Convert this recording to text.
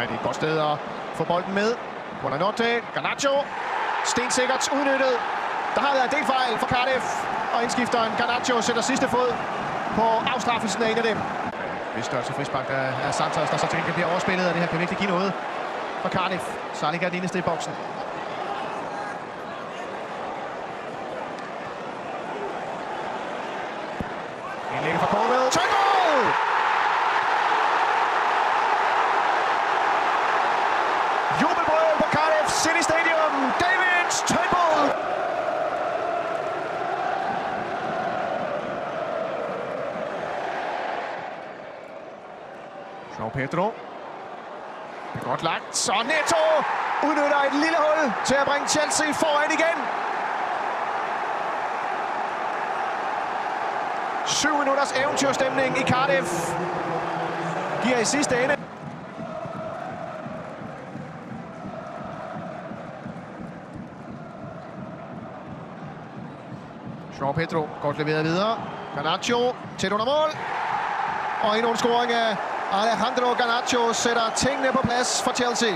rigtig godt sted at få bolden med. Buonanotte, Garnacho, stensikkert udnyttet. Der har været en del fejl for Cardiff, og indskifteren Garnacho sætter sidste fod på afstraffelsen af en af dem. Hvis største frispark af Santos, der så til gengæld bliver overspillet, og det her kan virkelig give noget for Cardiff. Så ligger det eneste i boksen. En lægge fra Colwell. Turnbull! Jubelbrøl på Cardiff City Stadium. David Turnbull! João Pedro. Godt lagt. Så Neto udnytter et lille hul til at bringe Chelsea foran igen. 7 minutters eventyrstemning i Cardiff giver i sidste ende. João Pedro godt leveret videre. Garnacho tæt under mål. Og endnu en scoring af Alejandro Garnacho sætter tingene på plads for Chelsea.